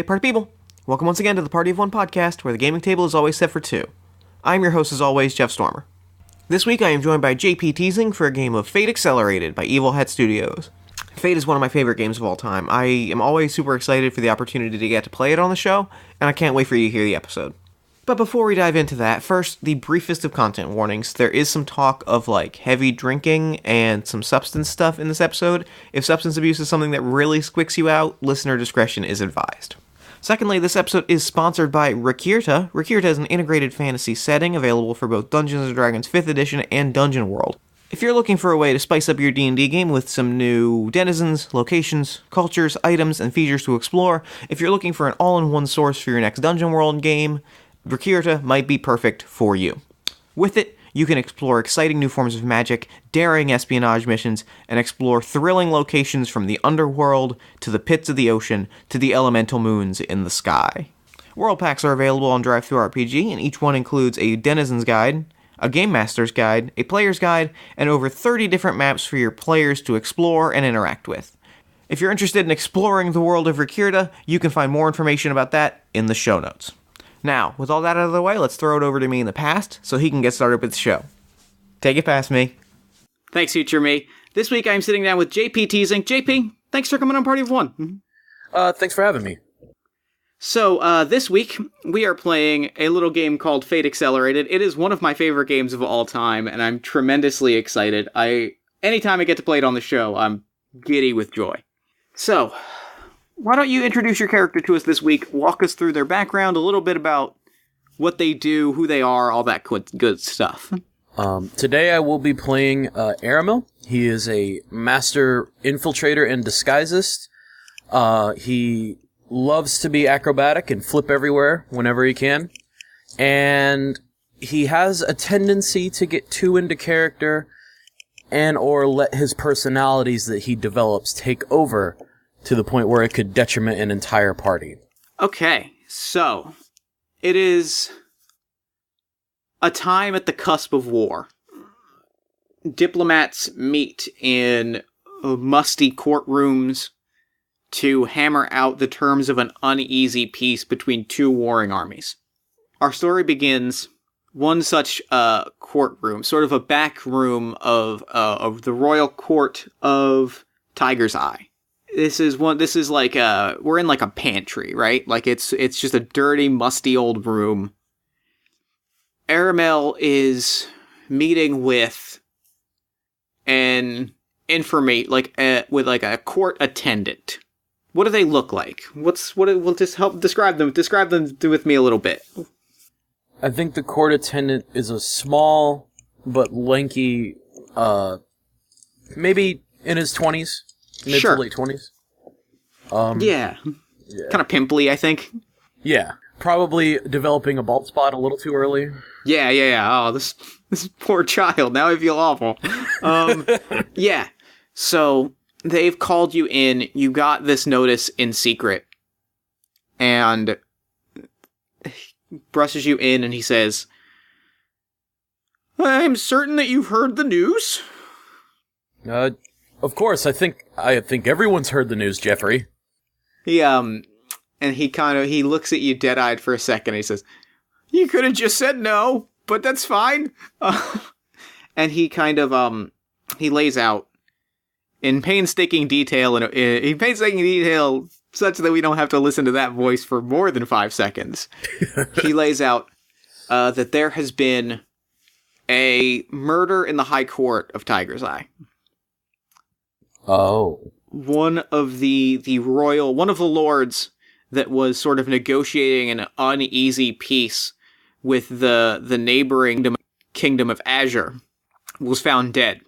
party people. Welcome once again to the Party of One podcast, where the gaming table is always set for two. I'm your host as always, Jeff Stormer. This week I am joined by JP Thiesing for a game of Fate Accelerated by Evil Head Studios. Fate is one of my favorite games of all time. I am always super excited for the opportunity to get to play it on the show, and I can't wait for you to hear the episode. But before we dive into that, first, the briefest of content warnings. There is some talk of, heavy drinking and some substance stuff in this episode. If substance abuse is something that really squicks you out, listener discretion is advised. Secondly, this episode is sponsored by Rikirta. Rikirta is an integrated fantasy setting available for both Dungeons & Dragons 5th Edition and Dungeon World. If you're looking for a way to spice up your D&D game with some new denizens, locations, cultures, items, and features to explore, if you're looking for an all-in-one source for your next Dungeon World game, Rikirta might be perfect for you. With it, you can explore exciting new forms of magic, daring espionage missions, and explore thrilling locations from the underworld, to the pits of the ocean, to the elemental moons in the sky. World packs are available on DriveThruRPG, and each one includes a Denizen's Guide, a Game Master's Guide, a Player's Guide, and over 30 different maps for your players to explore and interact with. If you're interested in exploring the world of Rikirta, you can find more information about that in the show notes. Now, with all that out of the way, let's throw it over to me in the past so he can get started with the show. Take it past me. Thanks, future me. This week I'm sitting down with JP Thiesing. JP, thanks for coming on Party of One. Thanks for having me. So, this week we are playing a little game called Fate Accelerated. It is one of my favorite games of all time, and I'm tremendously excited. Anytime I get to play it on the show, I'm giddy with joy. So, why don't you introduce your character to us this week, walk us through their background, a little bit about what they do, who they are, all that good stuff. Today I will be playing Aramil. He is a master infiltrator and disguisist. He loves to be acrobatic and flip everywhere whenever he can. And he has a tendency to get too into character and or let his personalities that he develops take over to the point where it could detriment an entire party. Okay, so it is a time at the cusp of war. Diplomats meet in musty courtrooms to hammer out the terms of an uneasy peace between two warring armies. Our story begins one such courtroom, sort of a back room of the royal court of Tiger's Eye. This is like we're in like a pantry, right? Like it's just a dirty, musty old room. Aramil is meeting with an informate, with a court attendant. What do they look like? We'll just help describe them. Describe them with me a little bit. I think the court attendant is a small but lanky, maybe in his 20s. Mid to late 20s. Yeah. Kind of pimply, I think. Yeah. Probably developing a bald spot a little too early. Yeah. Oh, this poor child. Now I feel awful. Yeah. So, they've called you in. You got this notice in secret. And brushes you in and he says, I'm certain that you've heard the news. Of course, I think everyone's heard the news, Jeffrey. And he looks at you dead-eyed for a second and he says, you could have just said no, but that's fine. And he he lays out in painstaking detail, such that we don't have to listen to that voice for more than 5 seconds. He lays out that there has been a murder in the High Court of Tiger's Eye. Oh. One of the lords that was sort of negotiating an uneasy peace with the neighboring kingdom of Azure was found dead.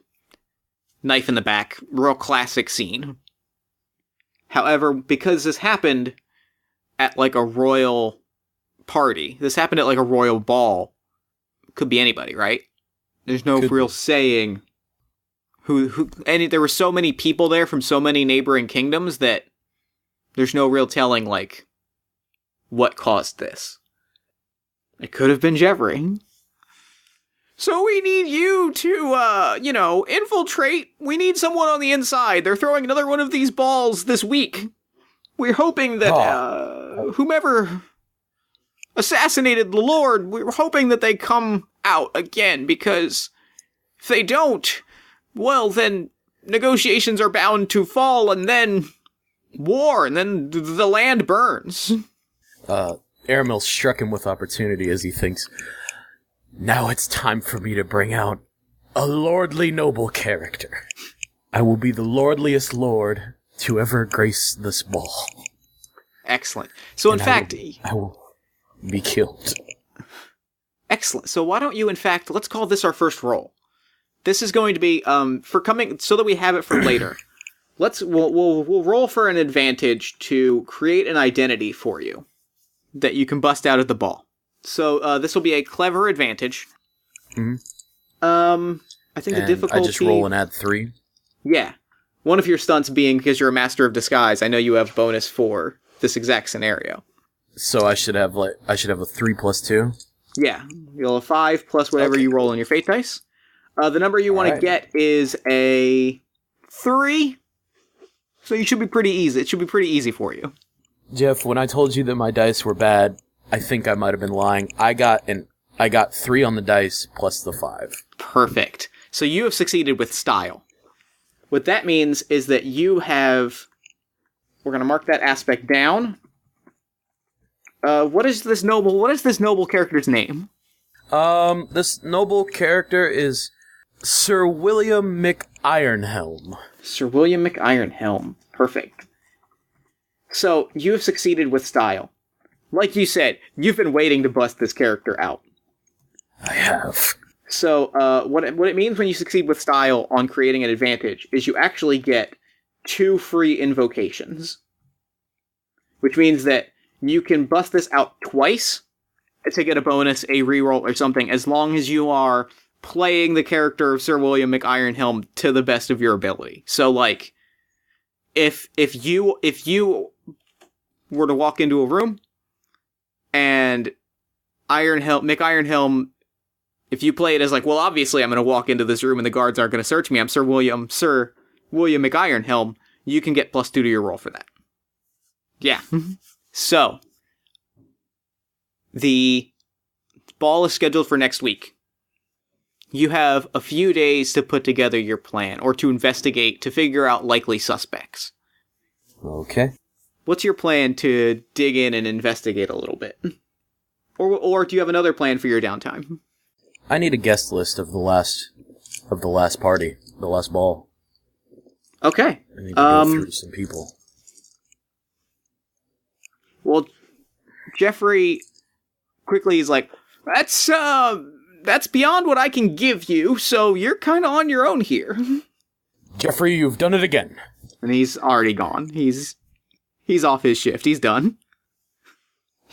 Knife in the back. Real classic scene. However, because this happened at a royal party, this happened at a royal ball, could be anybody, right? There's no real saying and there were so many people there from so many neighboring kingdoms that there's no real telling, what caused this. It could have been Jeffrey. So we need you to, infiltrate. We need someone on the inside. They're throwing another one of these balls this week. We're hoping that, whomever assassinated the Lord, we're hoping that they come out again, because if they don't, well, then negotiations are bound to fall, and then war, and then the land burns. Aramil struck him with opportunity as he thinks, now it's time for me to bring out a lordly noble character. I will be the lordliest lord to ever grace this ball. Excellent. So in fact... I will be killed. Excellent. So why don't you, in fact, let's call this our first roll. This is going to be, for coming, so that we have it for later. We'll roll for an advantage to create an identity for you that you can bust out of the ball. So this will be a clever advantage. Mm-hmm. I think the difficulty... I just roll and add 3? Yeah. One of your stunts being, because you're a master of disguise, I know you have bonus for this exact scenario. So I should have a 3 plus 2? Yeah. You'll have 5 plus whatever you roll on your fate dice. The number you want to get is a 3. So you should be pretty easy. It should be pretty easy for you. Jeff, when I told you that my dice were bad, I think I might have been lying. I got 3 on the dice plus the 5. Perfect. So you have succeeded with style. What that means is that you have... We're going to mark that aspect down. What is this noble character's name? This noble character is Sir William McIronhelm. Sir William McIronhelm. Perfect. So, you have succeeded with style. Like you said, you've been waiting to bust this character out. I have. So, what it means when you succeed with style on creating an advantage is you actually get 2 free invocations. Which means that you can bust this out twice to get a bonus, a reroll, or something, as long as you are playing the character of Sir William McIronhelm to the best of your ability. So, like, if you were to walk into a room and McIronhelm, if you play it as like, well, obviously I'm going to walk into this room and the guards aren't going to search me, I'm Sir William McIronhelm, you can get +2 to your roll for that. Yeah. So, the ball is scheduled for next week. You have a few days to put together your plan, or to investigate, to figure out likely suspects. Okay. What's your plan to dig in and investigate a little bit? Or do you have another plan for your downtime? I need a guest list of the last party, the last ball. Okay. I need to go through some people. Well, Jeffrey quickly is like, that's beyond what I can give you, so you're kind of on your own here. Jeffrey, you've done it again. And he's already gone. He's off his shift. He's done.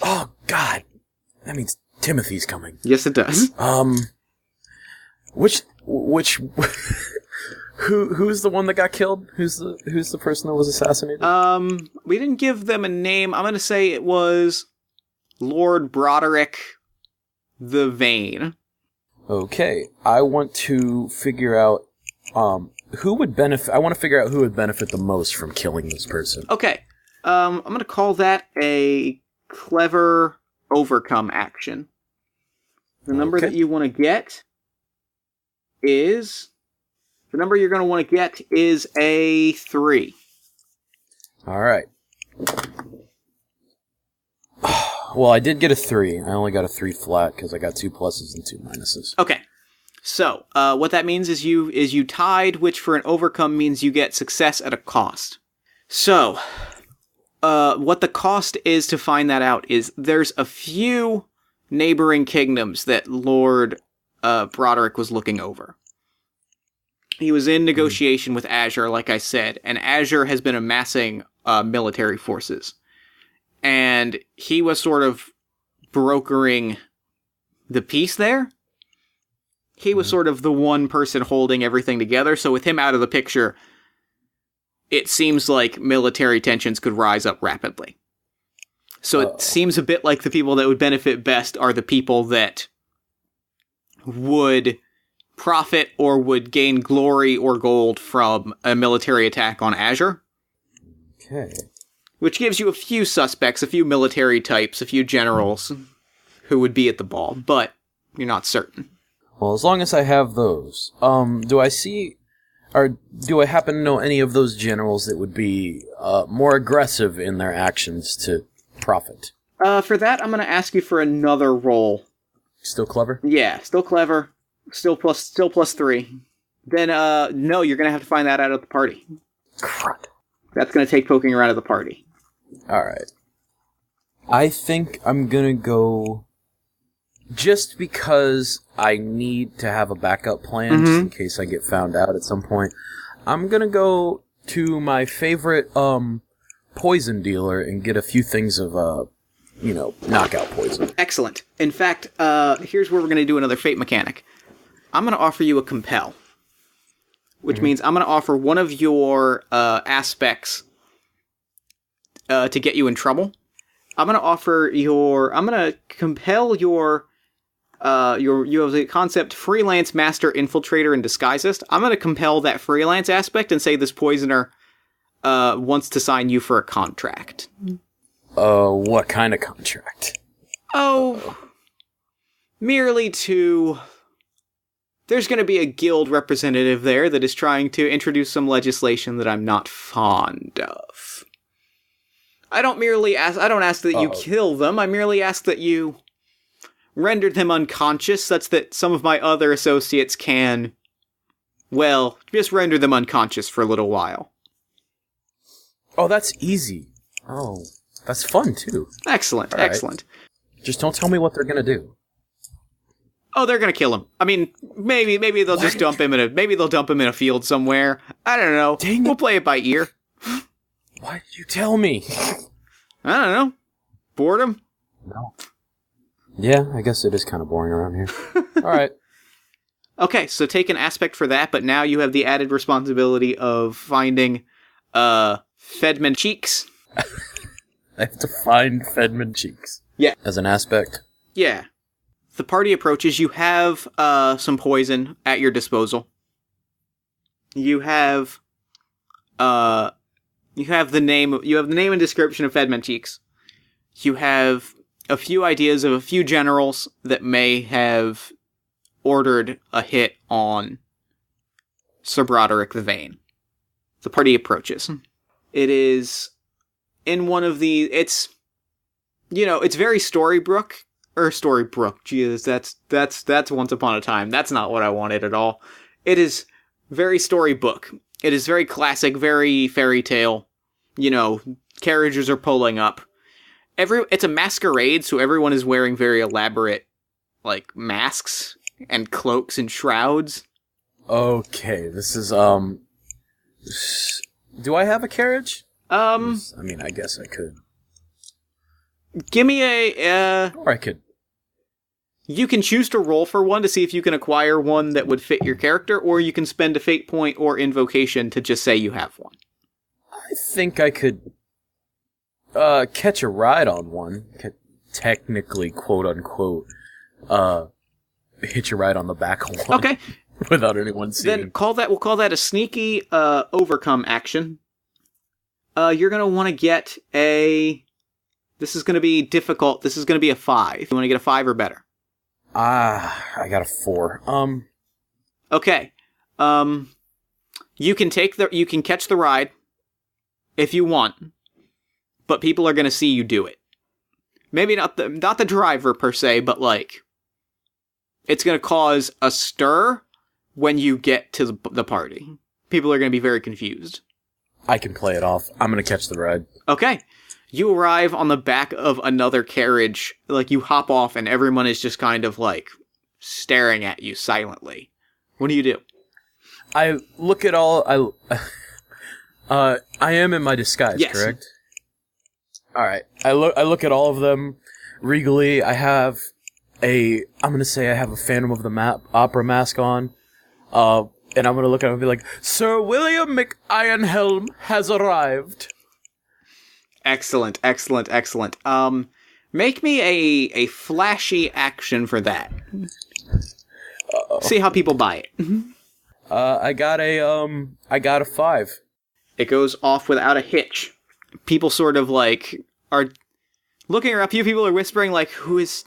Oh, God. That means Timothy's coming. Yes, it does. Which who's the one that got killed? Who's the person that was assassinated? We didn't give them a name. I'm gonna say it was Lord Broderick the Vain. Okay, I want to figure out who would benefit. I want to figure out who would benefit the most from killing this person. Okay, I'm gonna call that a clever overcome action. The number that you want to get is... The number you're going to want to get is a 3. All right. Well, I did get a 3. I only got a 3 flat because I got 2 pluses and 2 minuses. Okay. So, what that means is you tied, which for an overcome means you get success at a cost. So, what the cost is to find that out is there's a few neighboring kingdoms that Lord Broderick was looking over. He was in negotiation with Azure, like I said, and Azure has been amassing military forces. And he was sort of brokering the peace there. He was sort of the one person holding everything together, so with him out of the picture, it seems like military tensions could rise up rapidly. So it seems a bit like the people that would benefit best are the people that would profit or would gain glory or gold from a military attack on Azure. Okay. which gives you a few suspects, a few military types, a few generals who would be at the ball, but you're not certain. Well, as long as I have those, do I see, or do I happen to know any of those generals that would be more aggressive in their actions to profit? For that, I'm going to ask you for another roll. Still clever? Yeah, still clever. Still plus 3. Then, no, you're going to have to find that out at the party. Crap. That's going to take poking around at the party. Alright. I think I'm gonna go... Just because I need to have a backup plan, just in case I get found out at some point, I'm gonna go to my favorite, poison dealer and get a few things of, knockout poison. Excellent. In fact, here's where we're going to do another fate mechanic. I'm going to offer you a compel, which means I'm going to offer one of your aspects to get you in trouble. I'm going to compel your you have the concept freelance master infiltrator and disguisist. I'm going to compel that freelance aspect and say this poisoner wants to sign you for a contract. What kind of contract? Oh, merely to... There's going to be a guild representative there that is trying to introduce some legislation that I'm not fond of. I don't ask that you kill them, I merely ask that you render them unconscious such that some of my other associates can, well, just render them unconscious for a little while. Oh, that's easy. Oh, that's fun, too. Excellent, right. Excellent. Just don't tell me what they're gonna do. Oh, they're gonna kill him. I mean, maybe they'll just dump him in a field somewhere. I don't know. Dang We'll it. play it by ear. Why did you tell me? I don't know. Boredom? No. Yeah, I guess it is kind of boring around here. Alright. Okay, so take an aspect for that, but now you have the added responsibility of finding, Fedman Cheeks. I have to find Fedman Cheeks. Yeah. As an aspect. Yeah. The party approaches. You have, some poison at your disposal. You have the name and description of Fedman Cheeks. You have a few ideas of a few generals that may have ordered a hit on Sir Broderick the Vane. The party approaches. It is in one of the... It's very Storybrooke. Jesus, that's Once Upon a Time. That's not what I wanted at all. It is very storybook. It is very classic, very fairy tale. Carriages are pulling up. It's a masquerade, so everyone is wearing very elaborate, masks and cloaks and shrouds. Okay, this is, do I have a carriage? I mean, I guess I could. Give me a, Or I could. You can choose to roll for one to see if you can acquire one that would fit your character, or you can spend a fate point or invocation to just say you have one. I think I could, catch a ride on one. Technically, quote unquote, hitch a ride on the back of one. Okay. Without anyone seeing. Then we'll call that a sneaky, overcome action. You're gonna want to get this is gonna be difficult. This is gonna be a 5. You want to get a 5 or better? I got a 4. Okay. You can catch the ride if you want, but people are gonna see you do it. Maybe not the driver per se, but it's gonna cause a stir when you get to the party. People are gonna be very confused. I can play it off. I'm gonna catch the ride. Okay. You arrive on the back of another carriage, you hop off and everyone is just kind of staring at you silently. What do you do? I look at all, I am in my disguise, yes. Correct? Alright. I look at all of them regally. I'm gonna say I have a Phantom of the Opera mask on. And I'm gonna look at him and be like, Sir William McIronhelm has arrived. Excellent, excellent, excellent. Make me a flashy action for that. Uh-oh. See how people buy it. I got a 5. It goes off without a hitch. people sort of like are looking around. People are whispering like, "Who is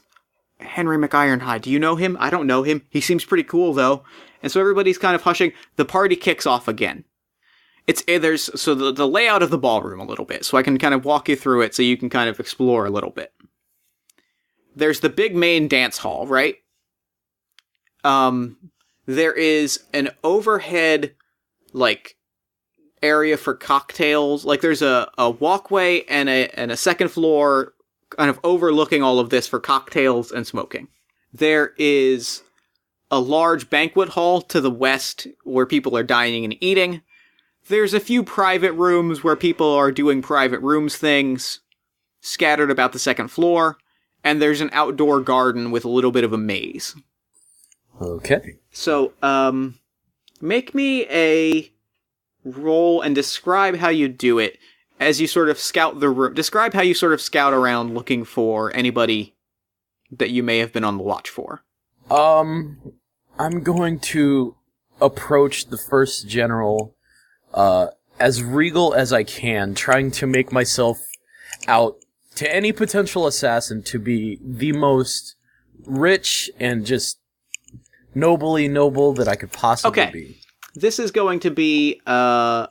Henry McIronhide? Do you know him? I don't know him. He seems pretty cool though." And so everybody's kind of hushing. The party kicks off again. There's the layout of the ballroom a little bit, so I can kind of walk you through it so you can kind of explore a little bit. There's the big main dance hall, right? There is an overhead, like, area for cocktails. Like, there's a walkway and a second floor kind of overlooking all of this for cocktails and smoking. There is a large banquet hall to the west where people are dining and eating. There's a few private rooms where people are doing private rooms things scattered about the second floor. And there's an outdoor garden with a little bit of a maze. Okay. So, make me a roll and describe how you do it as you sort of scout the room. Describe how you sort of scout around looking for anybody that you may have been on the watch for. I'm going to approach the first general as regal as I can, trying to make myself out to any potential assassin to be the most rich and just nobly noble that I could possibly be. This is going to be I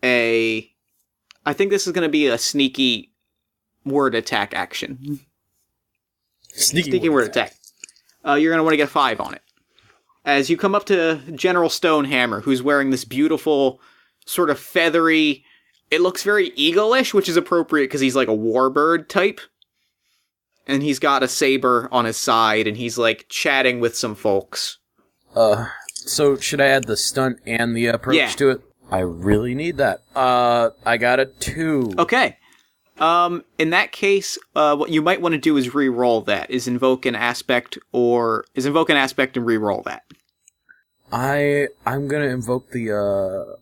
think this is going to be a sneaky word attack action. Sneaky word attack. You're going to want to get 5 on it. As you come up to General Stonehammer, who's wearing this beautiful, sort of feathery... It looks very eagle-ish, which is appropriate because he's like a warbird type. And he's got a saber on his side, and he's like chatting with some folks. So should I add the stunt and the approach to it? I really need that. I got a 2. Okay. In that case, what you might want to do is re-roll that. Is invoke an aspect and re-roll that. I'm gonna invoke the,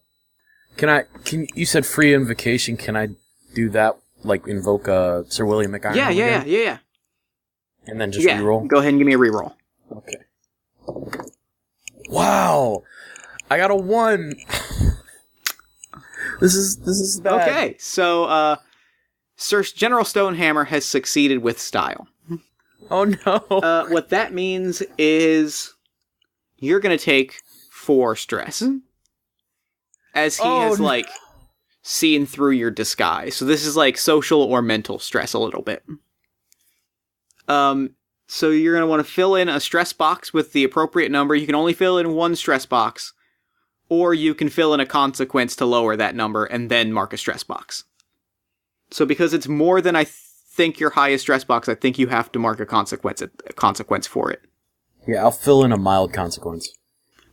Can you said free invocation, can I do that? Like, invoke, Sir William McIron? Yeah. And then just re-roll? Go ahead and give me a re-roll. Okay. Wow! I got a 1! This is bad. Okay, so, Sir General Stonehammer has succeeded with style. Oh no! What that means is you're gonna take 4 stress. As he has, like, seen through your disguise. So this is, like, social or mental stress a little bit. So you're going to want to fill in a stress box with the appropriate number. You can only fill in 1 stress box. Or you can fill in a consequence to lower that number and then mark a stress box. So because it's more than I think your highest stress box, I think you have to mark a consequence for it. Yeah, I'll fill in a mild consequence.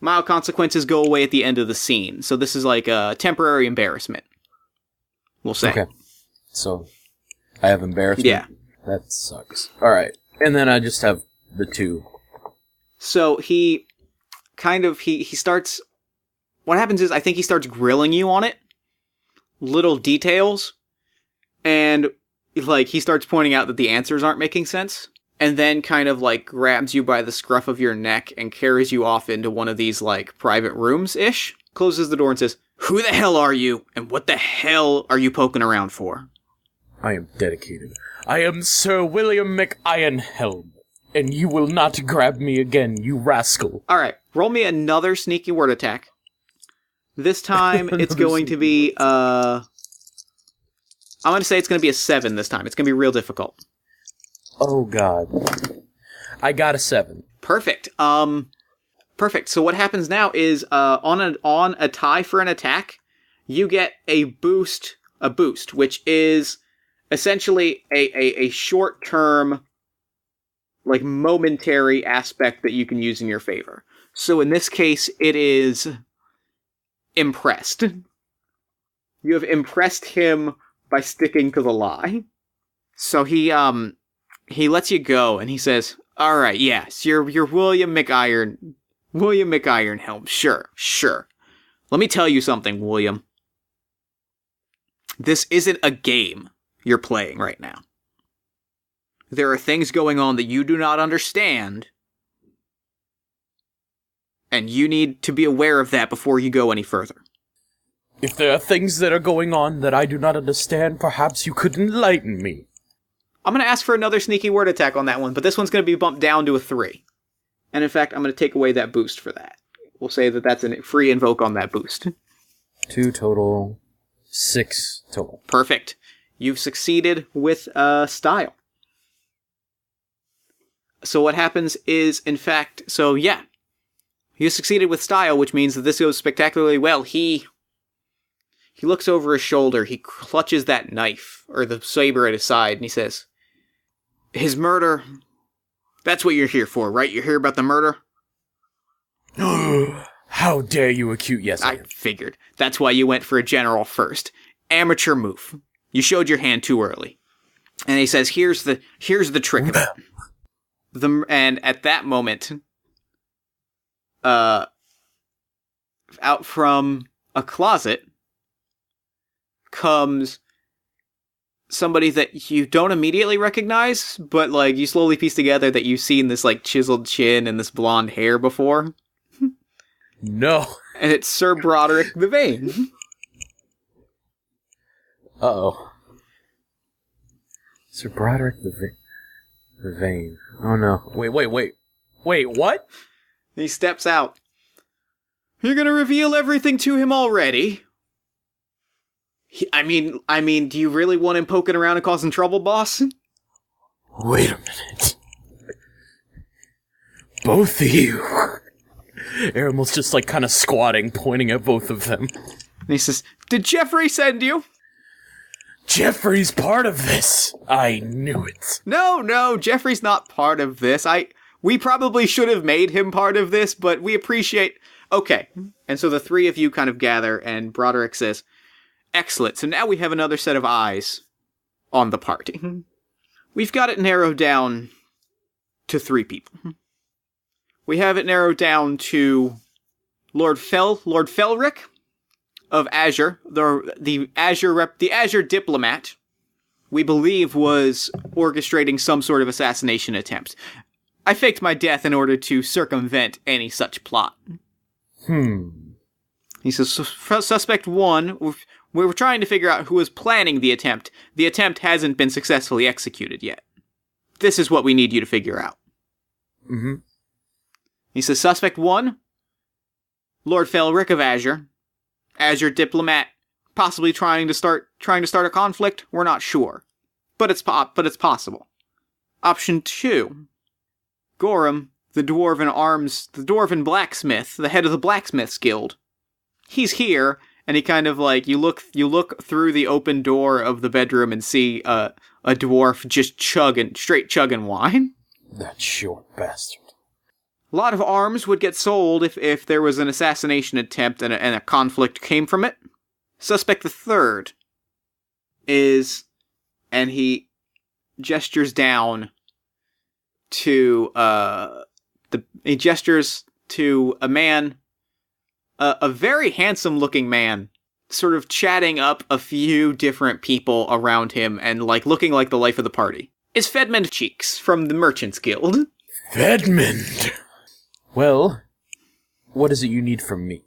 Mild consequences go away at the end of the scene. So this is like a temporary embarrassment. We'll say. Okay. So, I have embarrassment? Yeah. That sucks. Alright. And then I just have the 2. So he starts... What happens is, I think he starts grilling you on it. Little details. And, like, he starts pointing out that the answers aren't making sense. And then kind of, like, grabs you by the scruff of your neck and carries you off into one of these, like, private rooms-ish. Closes the door and says, "Who the hell are you? And what the hell are you poking around for?" I am dedicated. I am Sir William McIronhelm, and you will not grab me again, you rascal. Alright, roll me another sneaky word attack. This time, it's going to be, I'm going to say it's going to be a 7 this time. It's going to be real difficult. Oh, God. I got a 7. Perfect. Perfect. So what happens now is, on a tie for an attack, you get a boost, which is essentially a short-term, like, momentary aspect that you can use in your favor. So in this case, it is impressed. You have impressed him by sticking to the lie. So he lets you go, and he says, "All right, yes, you're William McIronhelm. Sure. Let me tell you something, William. This isn't a game you're playing right now. There are things going on that you do not understand, and you need to be aware of that before you go any further." If there are things that are going on that I do not understand, perhaps you could enlighten me. I'm going to ask for another sneaky word attack on that one, but this one's going to be bumped down to a 3. And in fact, I'm going to take away that boost for that. We'll say that that's a free invoke on that boost. 2 total, 6 total. Perfect. You've succeeded with style. So what happens is, in fact, you succeeded with style, which means that this goes spectacularly well. He looks over his shoulder, he clutches that knife, or the saber at his side, and he says, his murder, that's what you're here for, right? You're here about the murder? How dare you accuse... Yes, I figured. That's why you went for a general first. Amateur move. You showed your hand too early. And he says, here's the trick of it. And at that moment, out from a closet comes somebody that you don't immediately recognize, but like you slowly piece together that you've seen this like chiseled chin and this blonde hair before. No. And it's Sir Broderick the Vane. Uh-oh. Sir Broderick the Vane. Oh no. Wait, what? He steps out. You're gonna reveal everything to him already? I mean, do you really want him poking around and causing trouble, boss? Wait a minute. Both of you. Aramel's just like kind of squatting, pointing at both of them. And he says, did Jeffrey send you? Jeffrey's part of this. I knew it. No, Jeffrey's not part of this. We probably should have made him part of this, but we appreciate... Okay. And so the three of you kind of gather, and Broderick says, excellent. So now we have another set of eyes on the party. We've got it narrowed down to 3 people. We have it narrowed down to Lord Felric of Azure, the Azure diplomat. We believe was orchestrating some sort of assassination attempt. I faked my death in order to circumvent any such plot. He says, suspect 1, we were trying to figure out who was planning the attempt. The attempt hasn't been successfully executed yet. This is what we need you to figure out. He says, suspect 1, Lord Felric of Azure diplomat, possibly trying to start a conflict. We're not sure, but it's possible. Option 2, Gorham, the dwarven blacksmith, the head of the blacksmiths guild. He's here, and he kind of like you look through the open door of the bedroom and see a dwarf just straight chugging wine. That short bastard. A lot of arms would get sold if there was an assassination attempt and a conflict came from it. Suspect the 3rd is, and he gestures down to he gestures to a man, a very handsome looking man, sort of chatting up a few different people around him and like looking like the life of the party. Is Fedmund Cheeks from the Merchants Guild. Fedmund! Well, what is it you need from me?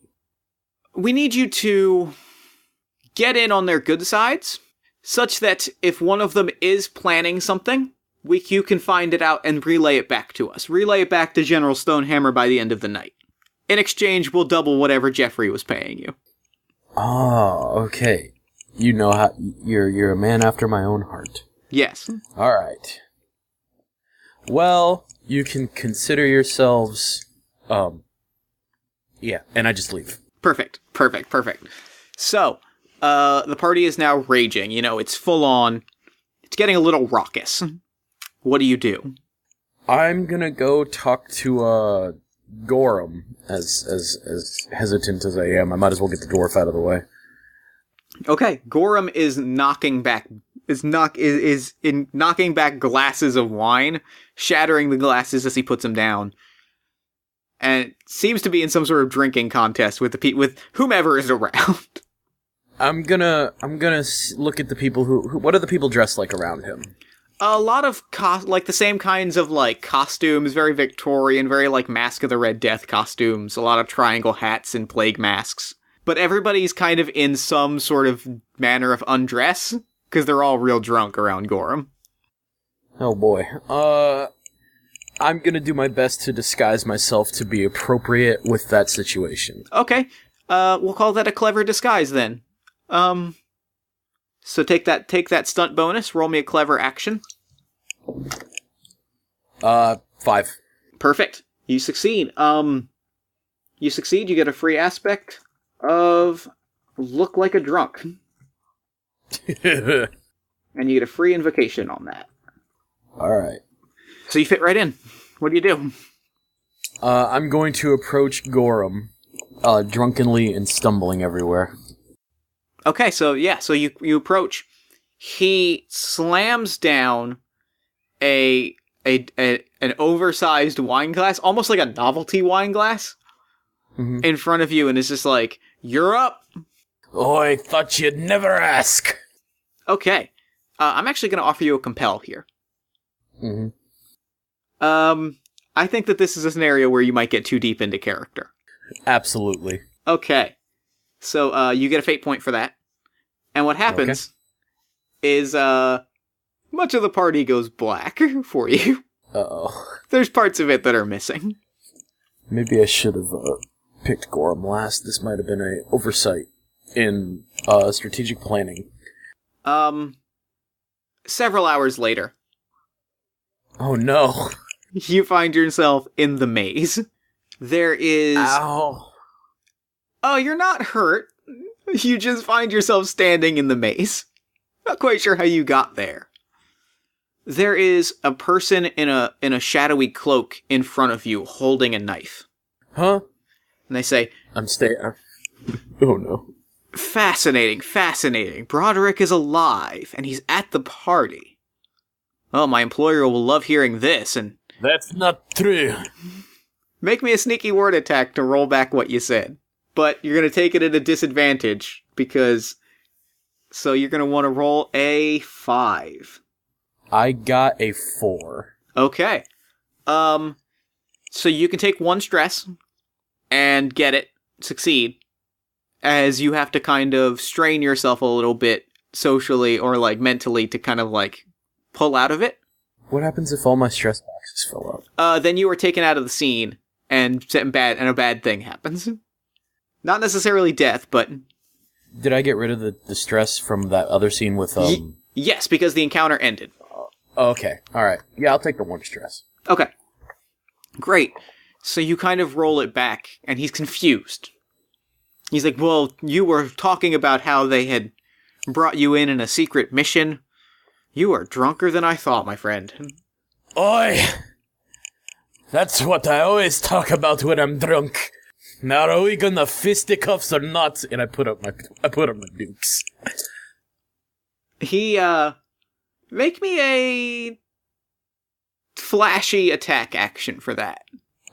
We need you to get in on their good sides, such that if one of them is planning something, you can find it out and relay it back to us. Relay it back to General Stonehammer by the end of the night. In exchange, we'll double whatever Jeffrey was paying you. Oh, okay. You know how you're a man after my own heart. Yes. All right. Well, you can consider yourselves... yeah, and I just leave. Perfect. So, the party is now raging. You know, it's full on. It's getting a little raucous. What do you do? I'm gonna go talk to, Gorham, as hesitant as I am. I might as well get the dwarf out of the way. Okay, Gorham is knocking back glasses of wine, shattering the glasses as he puts them down. And it seems to be in some sort of drinking contest with whomever is around. I'm gonna look at the people who what are the people dressed like around him? A lot of like the same kinds of like costumes, very Victorian, very like Mask of the Red Death costumes. A lot of triangle hats and plague masks. but everybody's kind of in some sort of manner of undress, because they're all real drunk around Gorham. Oh boy. I'm gonna do my best to disguise myself to be appropriate with that situation. Okay. We'll call that a clever disguise then. So take that stunt bonus, roll me a clever action. 5. Perfect. You succeed. You get a free aspect of look like a drunk. And you get a free invocation on that. Alright. So you fit right in. What do you do? I'm going to approach Gorham, drunkenly and stumbling everywhere. Okay, so you approach. He slams down an oversized wine glass, almost like a novelty wine glass, in front of you, and is just like, "You're up." Oh, I thought you'd never ask. Okay, I'm actually going to offer you a compel here. Mm-hmm. I think that this is a scenario where you might get too deep into character. Absolutely. Okay, so you get a fate point for that, and what happens is much of the party goes black for you. Uh-oh. There's parts of it that are missing. Maybe I should have picked Gorham last. This might have been an oversight in strategic planning. Several hours later. Oh no. You find yourself in the maze. There is... Ow. Oh, you're not hurt. You just find yourself standing in the maze. Not quite sure how you got there. There is a person in a shadowy cloak in front of you holding a knife. Huh? And they say, I'm staying... Oh no. Fascinating. Broderick is alive, and he's at the party. Oh, my employer will love hearing this, and... That's not true. Make me a sneaky word attack to roll back what you said. But you're going to take it at a disadvantage, because... So you're going to want to roll a 5. I got a 4. Okay. So you can take 1 stress and get it, succeed, as you have to kind of strain yourself a little bit socially or like mentally to kind of like pull out of it. What happens if all my stress boxes fill up? Then you are taken out of the scene and a bad thing happens. Not necessarily death, but... Did I get rid of the stress from that other scene with, Yes, because the encounter ended. Okay, alright. Yeah, I'll take the 1 stress. Okay. Great. So you kind of roll it back, and he's confused. He's like, well, you were talking about how they had brought you in a secret mission. You are drunker than I thought, my friend. Oi! That's what I always talk about when I'm drunk. Now are we gonna fisticuffs or not? And I put up my dukes. He, make me a flashy attack action for that.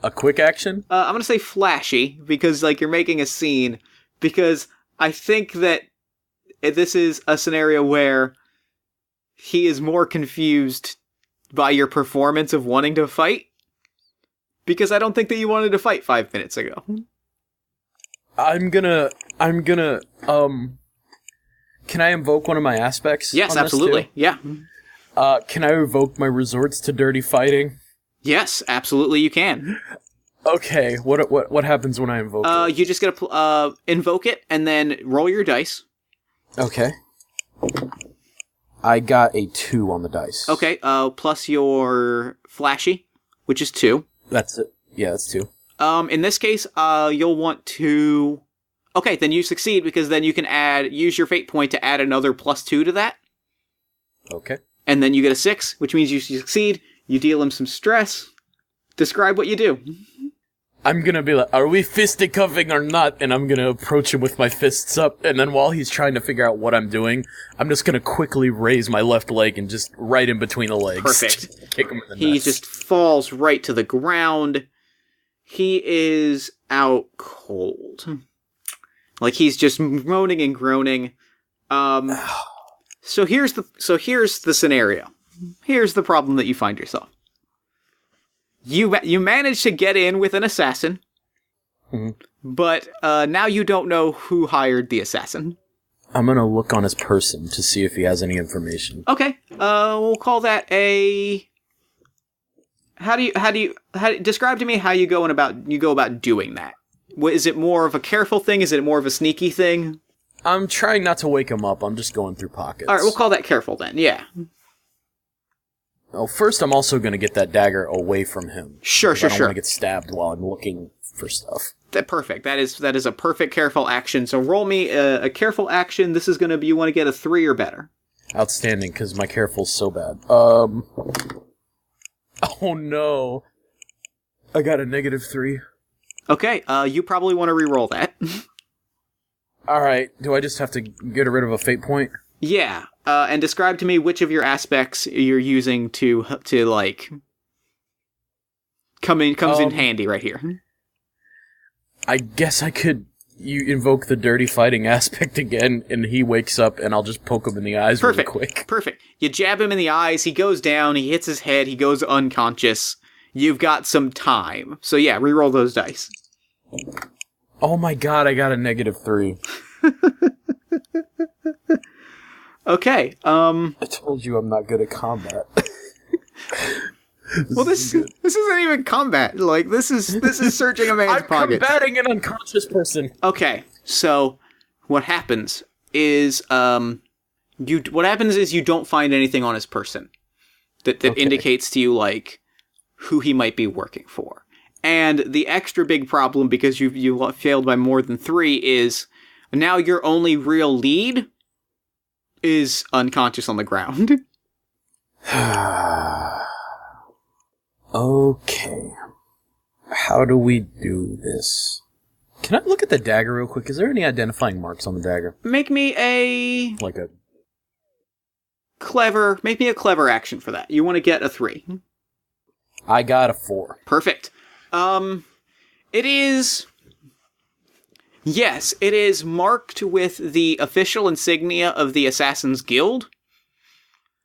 A quick action? I'm gonna say flashy, because, like, you're making a scene, because I think that this is a scenario where he is more confused by your performance of wanting to fight, because I don't think that you wanted to fight 5 minutes ago. I'm gonna, can I invoke one of my aspects? Yes, absolutely. Yeah. Can I evoke my resorts to dirty fighting? Yes, absolutely you can. Okay, what happens when I invoke it? You just gotta invoke it, and then roll your dice. Okay. I got a 2 on the dice. Okay, plus your flashy, which is 2. That's it. Yeah, that's 2. In this case, you'll want to... Okay, then you succeed, because then you can use your fate point to add another +2 to that. Okay. And then you get a 6, which means you succeed. You deal him some stress. Describe what you do. I'm gonna be like, are we fisticuffing or not? And I'm gonna approach him with my fists up, and then while he's trying to figure out what I'm doing, I'm just gonna quickly raise my left leg and just right in between the legs. Perfect. Kick him in the nuts. He just falls right to the ground. He is out cold. Like, he's just moaning and groaning. So here's the scenario. Here's the problem that you find yourself. You manage to get in with an assassin, but now you don't know who hired the assassin. I'm gonna look on his person to see if he has any information. Okay, we'll call that a... describe to me how you go about doing that. Is it more of a careful thing? Is it more of a sneaky thing? I'm trying not to wake him up. I'm just going through pockets. All right, we'll call that careful then. Yeah. Well, first, I'm also going to get that dagger away from him. Sure. I don't want to get stabbed while I'm looking for stuff. Perfect. That is a perfect careful action. So roll me a careful action. This is going to be, you want to get a 3 or better. Outstanding, because my careful's so bad. Oh no. I got a -3. Okay, you probably want to re-roll that. Alright, do I just have to get rid of a fate point? Yeah, and describe to me which of your aspects you're using to like, comes in handy right here. I guess I could invoke the dirty fighting aspect again, and he wakes up, and I'll just poke him in the eyes really quick. Perfect. You jab him in the eyes, he goes down, he hits his head, he goes unconscious. You've got some time. So yeah, re-roll those dice. Oh my god, I got a -3. Okay, I told you I'm not good at combat. Well, this isn't even combat. Like, this is searching a man's pocket. I'm combating an unconscious person. Okay, so what happens is you don't find anything on his person that indicates to you like who he might be working for. And the extra big problem, because you failed by more than 3, is now your only real lead is unconscious on the ground. Okay. How do we do this? Can I look at the dagger real quick? Is there any identifying marks on the dagger? Make me a clever action for that. You want to get a 3. I got a 4. Perfect. It is marked with the official insignia of the Assassin's Guild.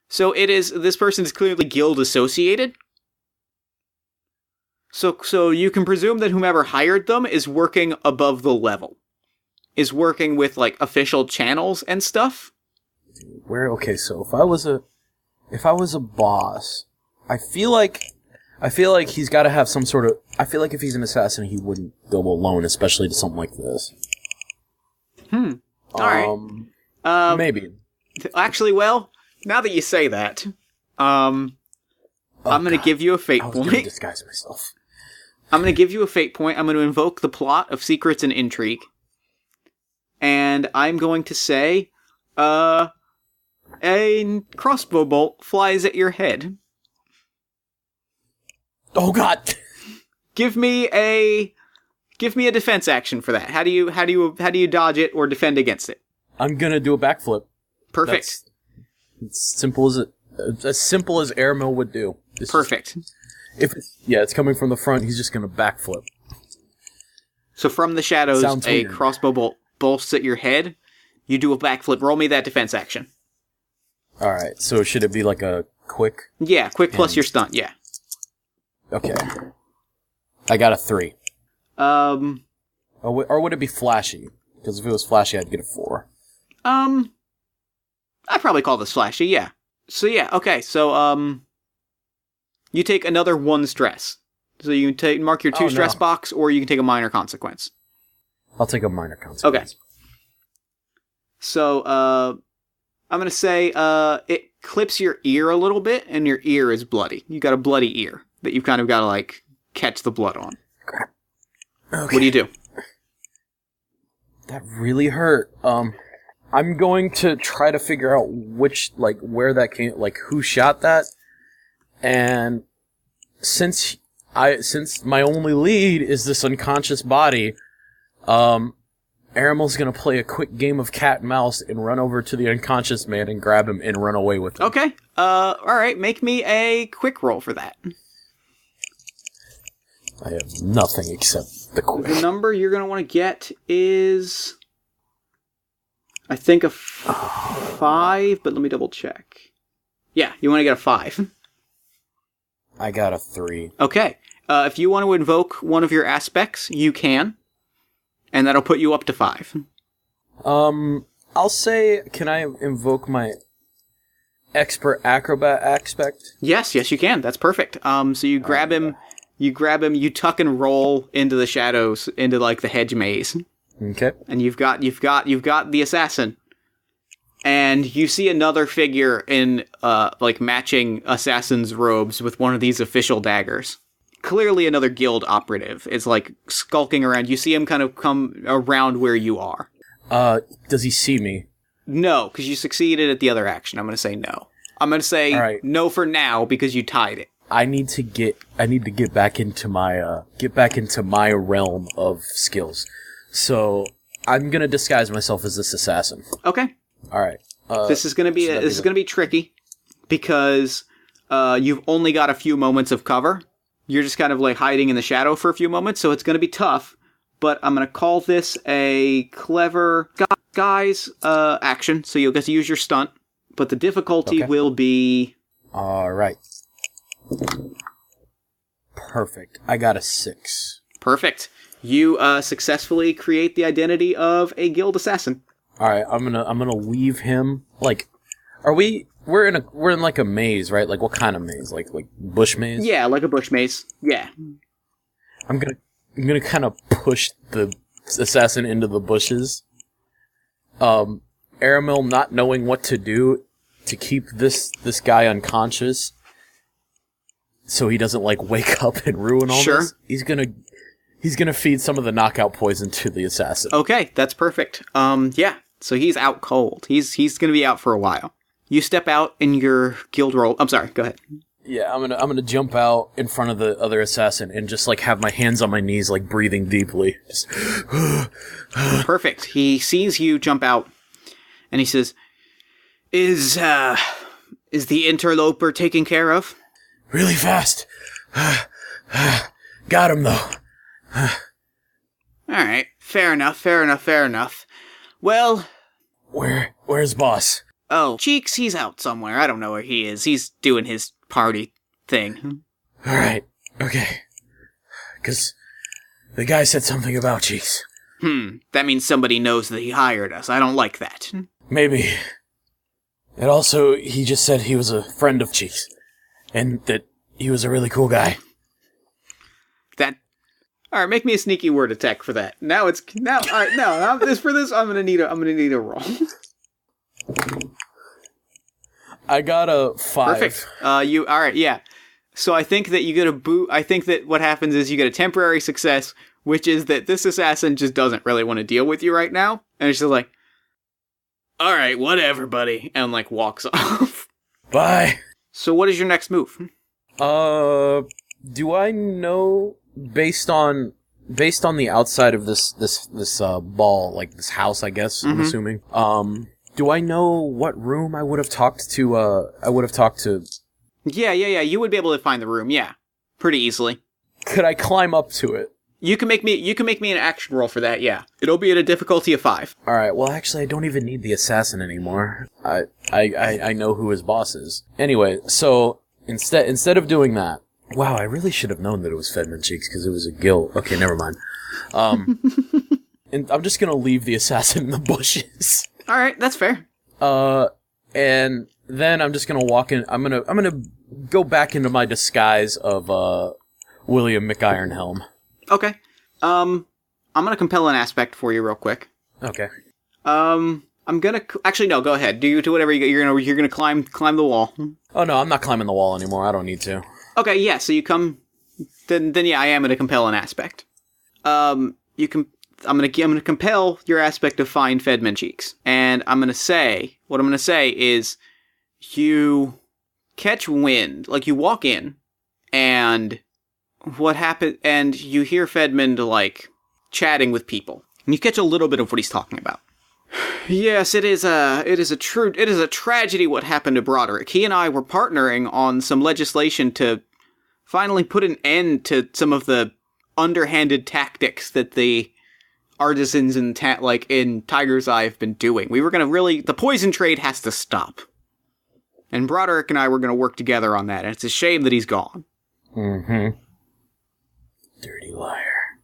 So this person is clearly guild associated. So you can presume that whomever hired them is working above the level. Is working with, like, official channels and stuff. Okay, so if I was a boss, I feel like he's got to have some sort of... I feel like if he's an assassin, he wouldn't go alone, especially to something like this. Alright. Maybe. Actually, well, now that you say that, I'm going to give you a fate point. I was going to disguise myself. I'm going to give you a fate point. I'm going to invoke the plot of Secrets and Intrigue. And I'm going to say, a crossbow bolt flies at your head. Oh god! Give me a defense action for that. How do you dodge it or defend against it? I'm gonna do a backflip. Perfect. As simple as Airmill would do. Perfect. It's coming from the front. He's just gonna backflip. So from the shadows, a crossbow bolt bolts at your head. You do a backflip. Roll me that defense action. All right. So should it be like a quick? Yeah, quick plus your stunt. Yeah. Okay. I got a 3. Or would it be flashy? Because if it was flashy, I'd get a 4. I'd probably call this flashy. Yeah. So yeah. Okay. So you take another 1 stress. So you can mark your 2 stress box, or you can take a minor consequence. I'll take a minor consequence. Okay. So I'm gonna say it clips your ear a little bit, and your ear is bloody. You got a bloody ear that you've kind of got to like catch the blood on. Okay. What do you do? That really hurt. I'm going to try to figure out where that came, who shot that, and since my only lead is this unconscious body, Aramil's gonna play a quick game of cat and mouse and run over to the unconscious man and grab him and run away with him. Okay. Alright, make me a quick roll for that. I have nothing except the quick. The number you're gonna want to get is, I think, a 5, but let me double check. Yeah, you want to get a 5. I got a 3. Okay. If you want to invoke one of your aspects, you can. and that'll put you up to 5. I'll say, can I invoke my expert acrobat aspect? Yes, you can. That's perfect. So you grab him, you tuck and roll into the shadows, into like the hedge maze. Okay. And you've got the assassin. And you see another figure in like matching assassin's robes with one of these official daggers. Clearly another guild operative is like skulking around. You see him kind of come around where you are. Does he see me? No, because you succeeded at the other action. I'm going to say no. I'm going to say no for now because you tied it. I need to get back into my realm of skills. So I'm going to disguise myself as this assassin. Okay. All right. This is going to be tricky because you've only got a few moments of cover. You're just kind of like hiding in the shadow for a few moments, so it's going to be tough. But I'm going to call this a clever guys action, so you'll get to use your stunt. But the difficulty will be... All right. Perfect. I got a 6. Perfect. You successfully create the identity of a guild assassin. All right. I'm gonna leave him. Like, we're in like a maze, right? Like, what kind of maze? Like bush maze? Yeah, like a bush maze. Yeah. I'm gonna kind of push the assassin into the bushes. Aramil not knowing what to do to keep this guy unconscious, so he doesn't like wake up and ruin all this. He's gonna feed some of the knockout poison to the assassin. Okay, that's perfect. Yeah. So he's out cold. He's gonna be out for a while. You step out in your guild role. I'm sorry. Go ahead. Yeah, I'm gonna jump out in front of the other assassin and just like have my hands on my knees, like breathing deeply. Just perfect. He sees you jump out, and he says, "Is the interloper taken care of?" Really fast. Got him though. All right. Fair enough. Well, where's boss? Oh, Cheeks, he's out somewhere. I don't know where he is. He's doing his party thing. All right. Okay. Because the guy said something about Cheeks. That means somebody knows that he hired us. I don't like that. Maybe. And also, he just said he was a friend of Cheeks. And that he was a really cool guy. Alright, make me a sneaky word attack for that. Alright, for this, I'm gonna need a roll. I got a 5. Perfect. Alright, yeah. So I think that you get a boot. I think that what happens is you get a temporary success, which is that this assassin just doesn't really want to deal with you right now. And it's just like, alright, whatever, buddy. And like walks off. Bye. So what is your next move? Do I know, based on the outside of this ball, like this house, I guess, I'm assuming, do I know what room I would have talked to, Yeah, you would be able to find the room, yeah. Pretty easily. Could I climb up to it? You can make me an action roll for that, yeah. It'll be at a difficulty of 5. Alright, well actually I don't even need the assassin anymore. I know who his boss is. Anyway, so instead of doing that, wow, I really should have known that it was Fedman Cheeks because it was a guild. Okay, never mind. And I'm just gonna leave the assassin in the bushes. Alright, that's fair. And then I'm just gonna walk in. I'm gonna go back into my disguise of William McIronhelm. Okay. I'm gonna compel an aspect for you real quick. Okay. I'm gonna actually no. Go ahead. Do whatever you're gonna climb the wall. Oh no, I'm not climbing the wall anymore. I don't need to. Okay, yeah. So you come. Then yeah, I am gonna compel an aspect. You can. I'm gonna compel your aspect of find Fedman Cheeks, and what I'm gonna say is, you catch wind, like you walk in, and what happened, and you hear Fedman like chatting with people, and you catch a little bit of what he's talking about. Yes, it is a tragedy what happened to Broderick. He and I were partnering on some legislation to finally put an end to some of the underhanded tactics that the artisans in Tiger's Eye have been doing. We were gonna the poison trade has to stop. And Broderick and I were gonna work together on that, and it's a shame that he's gone. Mm-hmm. Dirty liar.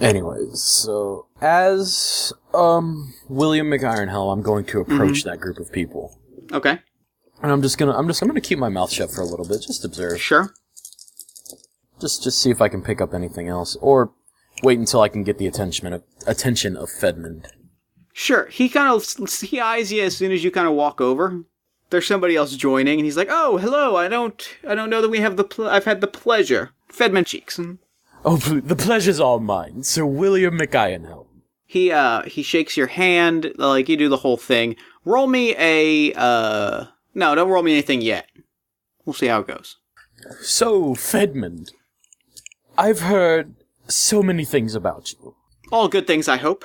Anyways, so as William McIronhelm, I'm going to approach that group of people. Okay. And I'm gonna keep my mouth shut for a little bit, just observe. Sure. Just see if I can pick up anything else, or wait until I can get the attention of Fedmund. Sure. He eyes you as soon as you kind of walk over. There's somebody else joining, and he's like, "Oh, hello. I don't know that we have I've had the pleasure." Fedmund cheeks. Oh, the pleasure's all mine, Sir William McIronhelm. He shakes your hand, like you do the whole thing. Roll me a no, don't roll me anything yet. We'll see how it goes. So, Fedmund, I've heard so many things about you. All good things, I hope.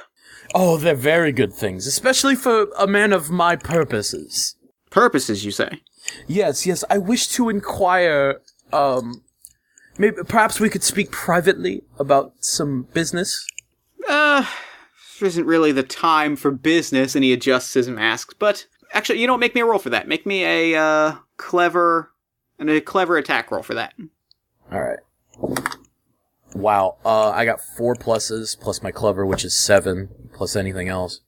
Oh, they're very good things, especially for a man of my purposes. Purposes, you say? Yes, I wish to inquire, perhaps we could speak privately about some business? There isn't really the time for business, and he adjusts his mask, but actually, you don't make me a roll for that. Make me a clever attack roll for that. Alright. Wow, I got 4 pluses, plus my clever, which is 7, plus anything else.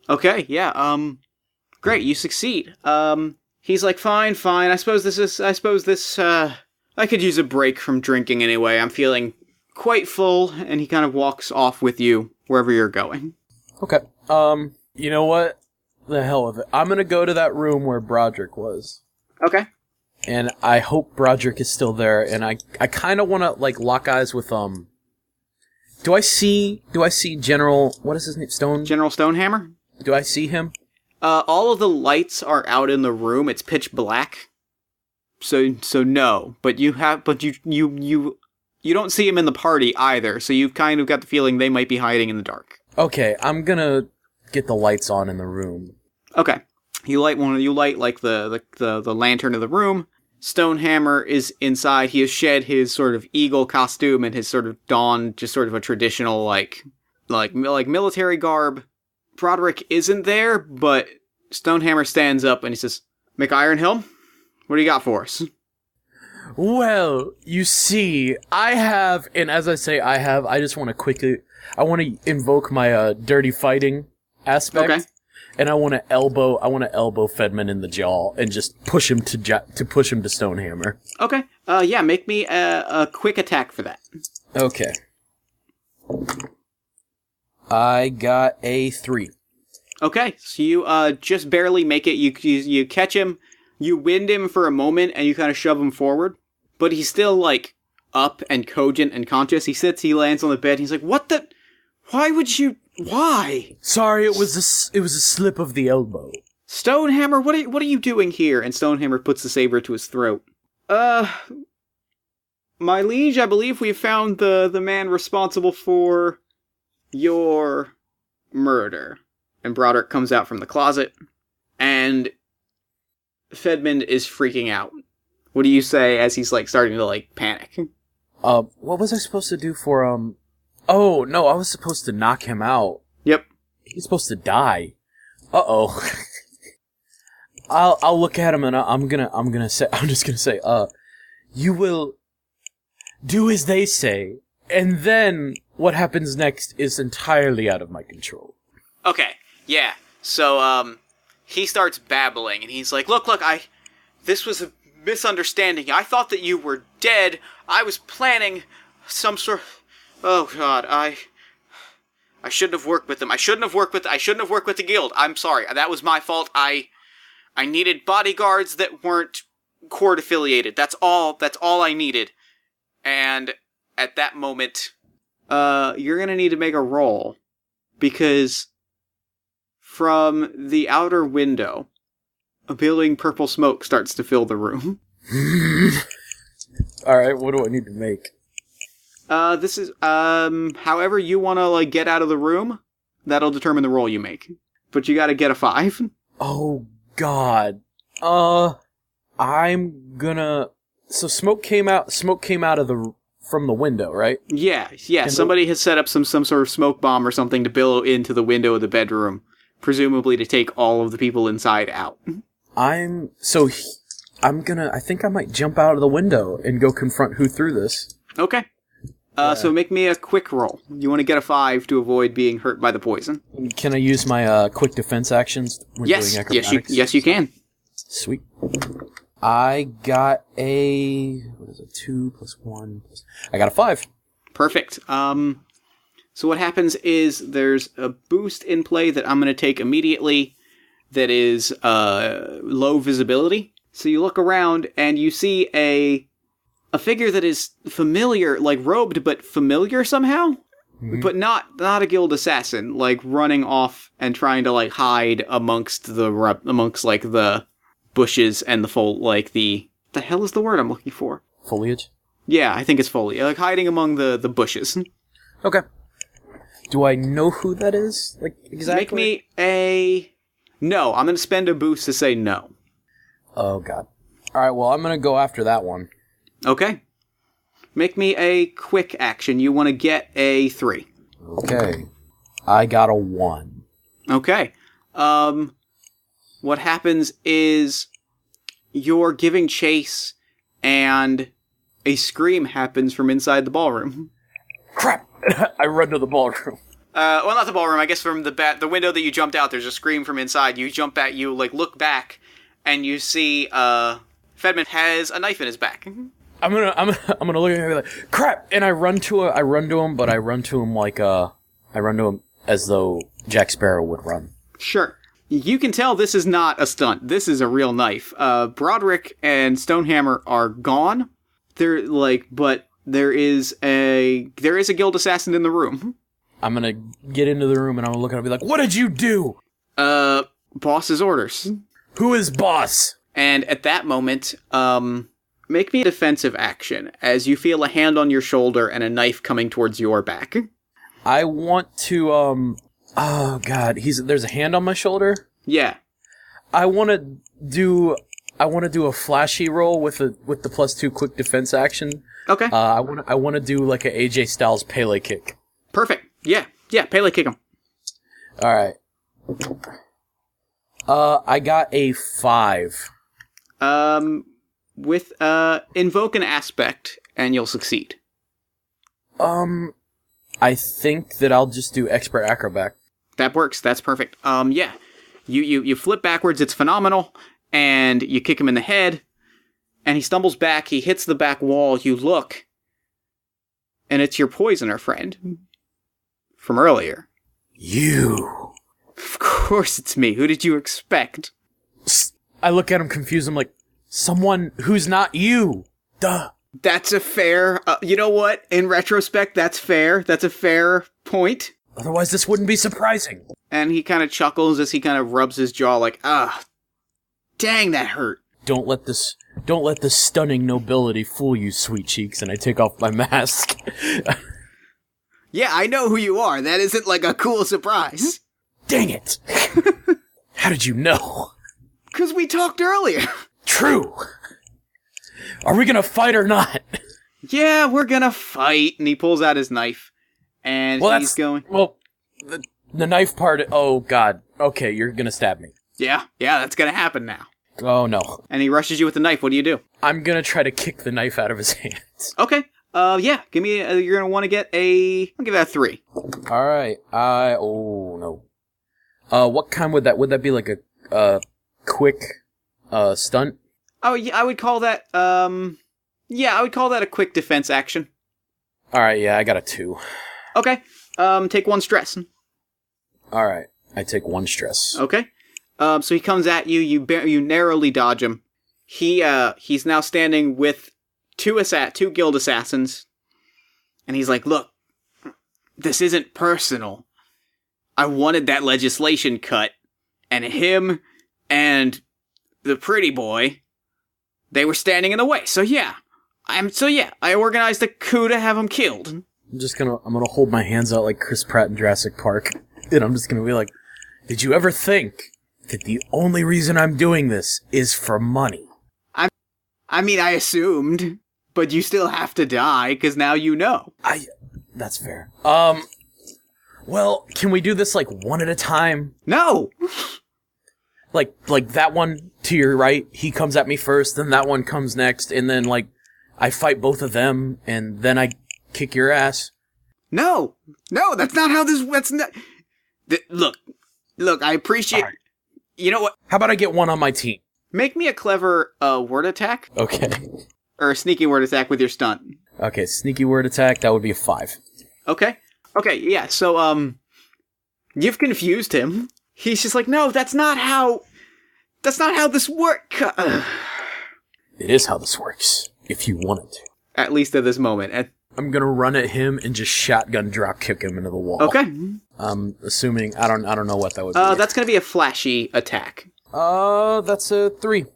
Okay, yeah, great, you succeed. He's like, fine, I suppose I could use a break from drinking anyway. I'm feeling quite full, and he kind of walks off with you wherever you're going. Okay, you know what? The hell with it. I'm gonna go to that room where Broderick was. Okay. And I hope Broderick is still there, and I kind of want to, like, lock eyes with, Do I see General, what is his name, General Stonehammer? Do I see him? All of the lights are out in the room. It's pitch black. So no. But you don't see him in the party either, so you've kind of got the feeling they might be hiding in the dark. Okay, I'm gonna get the lights on in the room. Okay. You light like the lantern of the room. Stonehammer is inside. He has shed his sort of eagle costume and has sort of donned just sort of a traditional like military garb. Broderick isn't there, but Stonehammer stands up and he says, "McIronhelm, what do you got for us?" Well, you see, I have, and as I say I just want to invoke my dirty fighting aspect. Okay. And I want to elbow Fedmund in the jaw and just push him to Stonehammer. Okay. Yeah, make me a quick attack for that. Okay. I got a 3. Okay, so you just barely make it. You catch him, you wind him for a moment, and you kind of shove him forward. But he's still, like, up and cogent and conscious. He lands on the bed, and he's like, "What the? Why would you... Why?" Sorry, it was a slip of the elbow. "Stonehammer, what are you doing here?" And Stonehammer puts the saber to his throat. My liege, I believe we found the man responsible for your murder. And Broderick comes out from the closet, and Fedmund is freaking out. What do you say as he's, like, starting to, like, panic? What was I supposed to do for, Oh, no, I was supposed to knock him out. Yep. He's supposed to die. Uh-oh. I'll look at him and I'm just gonna say, you will do as they say, and then what happens next is entirely out of my control. Okay, yeah. So, he starts babbling, and he's like, look, this was a misunderstanding. I thought that you were dead. I was planning some sort of... Oh, God, I shouldn't have worked with them. I shouldn't have worked with the guild. I'm sorry. That was my fault. I needed bodyguards that weren't court affiliated. That's all I needed. And at that moment, you're gonna need to make a roll, because from the outer window, a billowing purple smoke starts to fill the room. Alright, what do I need to make? This is, however you want to, like, get out of the room, that'll determine the roll you make. But you gotta get a 5. Oh, God. I'm gonna... So smoke came out from the window, right? Yeah, somebody has set up some sort of smoke bomb or something to billow into the window of the bedroom, presumably to take all of the people inside out. I think I might jump out of the window and go confront who threw this. Okay. So make me a quick roll. You want to get a 5 to avoid being hurt by the poison. Can I use my quick defense actions when doing acrobatics? Yes, you can. Sweet. I got a... What is it? 2 plus 1 plus... I got a 5. Perfect. So what happens is there's a boost in play that I'm going to take immediately that is low visibility. So you look around and you see a figure that is familiar, like robed, but familiar somehow. Mm-hmm. But not a guild assassin, like running off and trying to like hide amongst like the bushes and the hell is the word I'm looking for? Foliage? Yeah, I think it's foliage. Like hiding among the bushes. Okay. Do I know who that is? Like exactly? Make me a... No, I'm going to spend a boost to say no. Oh, God. All right, well, I'm going to go after that one. Okay. Make me a quick action. You want to get a 3. Okay. I got a 1. Okay. What happens is you're giving chase and a scream happens from inside the ballroom. Crap! I run to the ballroom. Well, not the ballroom. I guess from the window that you jumped out, there's a scream from inside. You jump back, you like look back, and you see Fedman has a knife in his back. I'm gonna look at him and be like, crap! And I run to him, but I run to him as though Jack Sparrow would run. Sure. You can tell this is not a stunt. This is a real knife. Broderick and Stonehammer are gone. They're like, but there is a guild assassin in the room. I'm gonna get into the room and I'm gonna look at him and be like, what did you do? Boss's orders. Who is boss? And at that moment, make me a defensive action as you feel a hand on your shoulder and a knife coming towards your back. I want to, oh god, there's a hand on my shoulder? Yeah. I want to do a flashy roll with the +2 quick defense action. Okay. I want to do like a AJ Styles Pele kick. Perfect. Yeah, Pele kick him. All right. I got a 5. With invoke an aspect and you'll succeed. I think that I'll just do expert acrobat. That works. That's perfect. Yeah. You flip backwards, it's phenomenal, and you kick him in the head, and he stumbles back, he hits the back wall, you look, and it's your poisoner friend from earlier. You. Of course it's me. Who did you expect? I look at him confused, I'm like, someone who's not you. Duh. That's a fair, you know what? In retrospect, that's fair. That's a fair point. Otherwise, this wouldn't be surprising. And he kind of chuckles as he kind of rubs his jaw like, dang, that hurt. Don't let this stunning nobility fool you, sweet cheeks. And I take off my mask. Yeah, I know who you are. That isn't like a cool surprise. Dang it. How did you know? 'Cause we talked earlier. True. Are we gonna fight or not? Yeah, we're gonna fight. And he pulls out his knife. And he's going... Well, the knife part... Oh, God. Okay, you're gonna stab me. Yeah, that's gonna happen now. Oh, no. And he rushes you with the knife. What do you do? I'm gonna try to kick the knife out of his hands. Okay. Yeah. Give me... you're gonna want to get a... I'll give that a 3. Alright. Oh, no. What kind would that... Would that be like a quick stunt? Oh, yeah, I would call that... Yeah, I would call that a quick defense action. Alright, yeah, I got a 2. Okay. Take 1 stress. Alright, I take 1 stress. Okay. So he comes at you, you narrowly dodge him. He's now standing with two guild assassins. And he's like, look, this isn't personal. I wanted that legislation cut. And him and the pretty boy, they were standing in the way. So yeah, I organized a coup to have him killed. I'm gonna hold my hands out like Chris Pratt in Jurassic Park, and I'm just gonna be like, did you ever think that the only reason I'm doing this is for money? I mean, I assumed, but you still have to die, because now you know. That's fair. Well, can we do this like one at a time? No! Like that one to your right, he comes at me first, then that one comes next, and then like, I fight both of them, and then I kick your ass. No, that's not how this. That's not. Look. I appreciate. Right. You know what? How about I get one on my team? Make me a clever word attack Okay. or a sneaky word attack with your stunt. Okay, sneaky word attack. That would be a 5. Okay. Yeah. So you've confused him. He's just like, no, that's not how this works. It is how this works. If you want it to. At least at this moment. I'm gonna run at him and just shotgun drop kick him into the wall. Okay. Assuming I don't know what that would be. That's gonna be a flashy attack. That's a 3.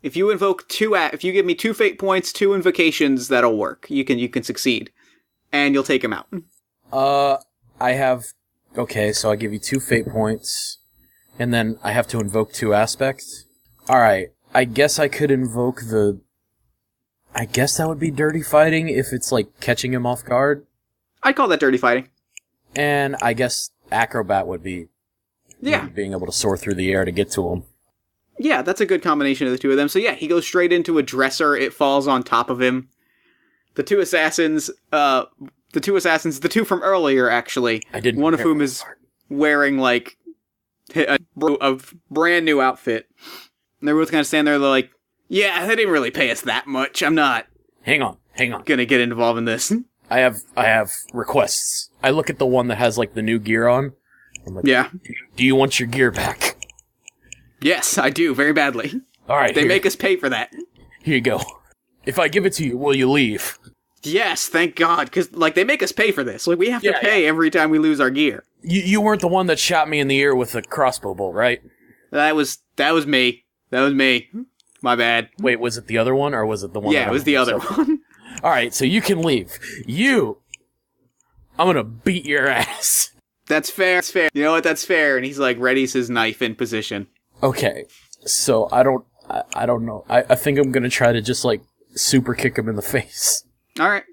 If you invoke if you give me 2 fate points, 2 invocations, that'll work. You can succeed, and you'll take him out. I have. Okay, so I give you 2 fate points, and then I have to invoke 2 aspects. All right, I guess I could invoke I guess that would be dirty fighting if it's like catching him off guard. I'd call that dirty fighting. And I guess acrobat would be being able to soar through the air to get to him. Yeah, that's a good combination of the two of them. So yeah, he goes straight into a dresser. It falls on top of him. The two assassins, the two from earlier, actually. One of whom is wearing like a brand new outfit. And they're both kind of standing there. They're like, "Yeah, they didn't really pay us that much. I'm not. Hang on. Gonna get involved in this." I have requests. I look at the one that has like the new gear on. I'm like, yeah. Do you want your gear back? Yes, I do, very badly. All right. They make us pay for that. Here you go. If I give it to you, will you leave? Yes, thank God, because like they make us pay for this. Like we have to pay every time we lose our gear. You weren't the one that shot me in the ear with a crossbow bolt, right? That was me. My bad. Wait, was it the other one, or was it the one? Yeah, it was the other one. All right, so you can leave. I'm gonna beat your ass. That's fair. That's fair. You know what? That's fair. And he's like readies his knife in position. Okay, so I don't know. I think I'm gonna try to just like super kick him in the face. All right.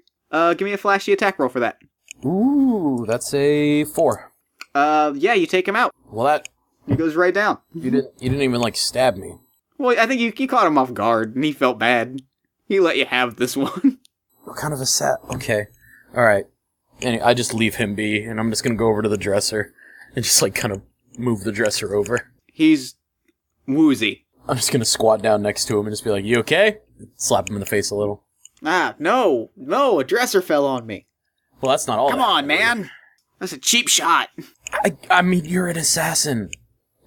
Give me a flashy attack roll for that. Ooh, that's a 4. Yeah, you take him out. Well, he goes right down. You didn't even like stab me. Well, I think you caught him off guard, and he felt bad. He let you have this one. What kind of a Okay, all right. Anyway, I just leave him be, and I'm just gonna go over to the dresser and just like kind of move the dresser over. He's woozy. I'm just gonna squat down next to him and just be like, "You okay?" Slap him in the face a little. No, a dresser fell on me. Well, that's not all. Come on, man. That's a cheap shot. I mean, you're an assassin.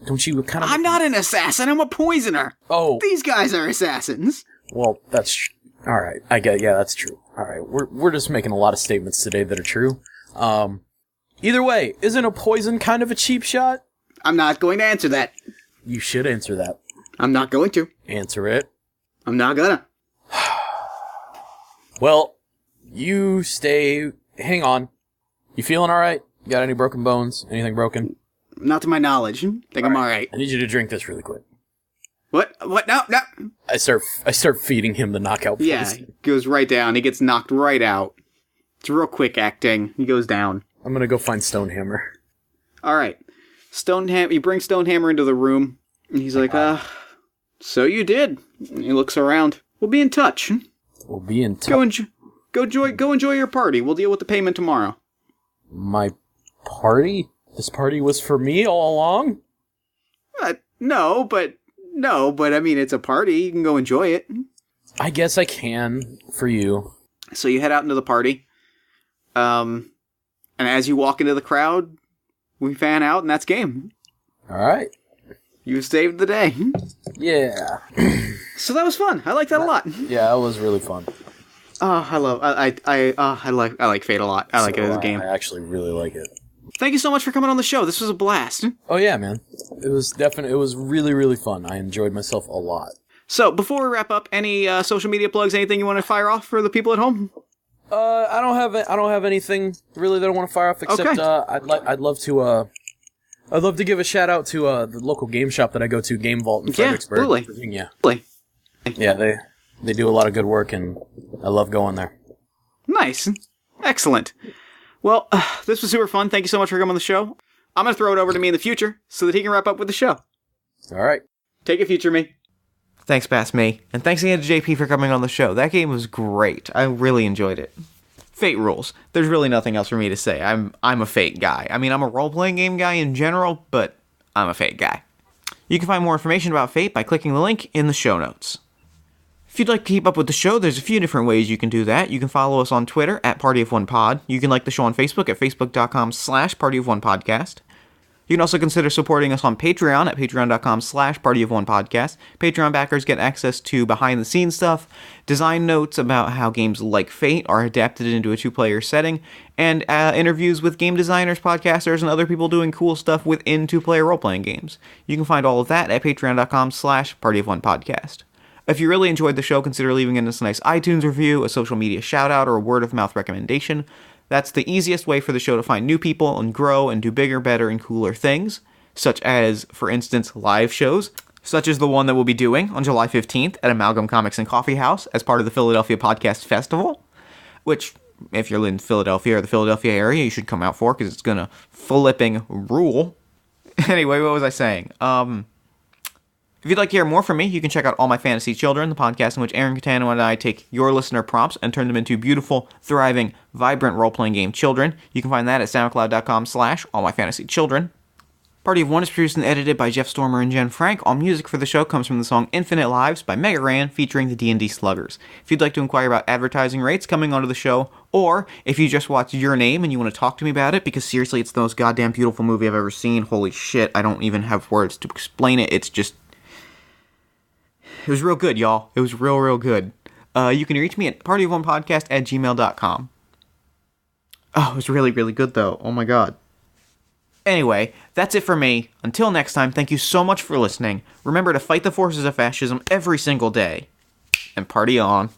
Don't you kind of... I'm not an assassin, I'm a poisoner. Oh. These guys are assassins. Well, that's... Alright, yeah, that's true. Alright, we're just making a lot of statements today that are true. Either way, isn't a poison kind of a cheap shot? I'm not going to answer that. You should answer that. I'm not going to. Answer it. I'm not gonna. Well, you stay... Hang on. You feeling alright? You got any broken bones? Anything broken? Not to my knowledge. I'm alright. I need you to drink this really quick. What? No. I start feeding him the knockout poison. Yeah, he goes right down. He gets knocked right out. It's real quick acting. He goes down. I'm gonna go find Stonehammer. Alright. He brings Stonehammer into the room. And he's like, so you did. And he looks around. We'll be in touch. We'll be in touch. Go enjoy your party. We'll deal with the payment tomorrow. My party? This party was for me all along? No, but I mean, it's a party. You can go enjoy it. I guess I can, for you. So you head out into the party. And as you walk into the crowd, we fan out, and that's game. Alright. You saved the day. Yeah. So that was fun. I like that a lot. Yeah, it was really fun. I like Fate a lot. I like it as a game. I actually really like it. Thank you so much for coming on the show. This was a blast. Oh yeah, man. It was really, really fun. I enjoyed myself a lot. So, before we wrap up, any social media plugs, anything you want to fire off for the people at home? I don't have anything really that I want to fire off except I'd love to give a shout out to the local game shop that I go to, Game Vault in Fredericksburg, Virginia. Yeah, they do a lot of good work and I love going there. Nice. Excellent. Well, this was super fun. Thank you so much for coming on the show. I'm going to throw it over to me in the future so that he can wrap up with the show. All right. Take it, future me. Thanks, Past Me. And thanks again to JP for coming on the show. That game was great. I really enjoyed it. Fate rules. There's really nothing else for me to say. I'm a Fate guy. I mean, I'm a role-playing game guy in general, but I'm a Fate guy. You can find more information about Fate by clicking the link in the show notes. If you'd like to keep up with the show, there's a few different ways you can do that. You can follow us on Twitter at PartyOfOnePod. You can like the show on Facebook at facebook.com/PartyOfOnePodcast. You can also consider supporting us on Patreon at patreon.com/PartyOfOnePodcast. Patreon backers get access to behind-the-scenes stuff, design notes about how games like Fate are adapted into a two-player setting, and interviews with game designers, podcasters, and other people doing cool stuff within two-player role-playing games. You can find all of that at patreon.com/PartyOfOnePodcast. If you really enjoyed the show, consider leaving us a nice iTunes review, a social media shout-out, or a word-of-mouth recommendation. That's the easiest way for the show to find new people and grow and do bigger, better, and cooler things, such as, for instance, live shows, such as the one that we'll be doing on July 15th at Amalgam Comics and Coffee House as part of the Philadelphia Podcast Festival, which, if you're in Philadelphia or the Philadelphia area, you should come out for, because it's gonna flipping rule. Anyway, what was I saying? If you'd like to hear more from me, you can check out All My Fantasy Children, the podcast in which Aaron Catano and I take your listener prompts and turn them into beautiful, thriving, vibrant role-playing game children. You can find that at soundcloud.com/allmyfantasychildren. Party of One is produced and edited by Jeff Stormer and Jen Frank. All music for the show comes from the song Infinite Lives by Mega Ran, featuring the D&D Sluggers. If you'd like to inquire about advertising rates coming onto the show, or if you just watched Your Name and you want to talk to me about it, because seriously, it's the most goddamn beautiful movie I've ever seen. Holy shit, I don't even have words to explain it. It's just... It was real good, y'all. It was real good. You can reach me at partyofonepodcast@gmail.com. Oh, it was really good, though. Oh my god. Anyway, that's it for me. Until next time, thank you so much for listening. Remember to fight the forces of fascism every single day. And party on.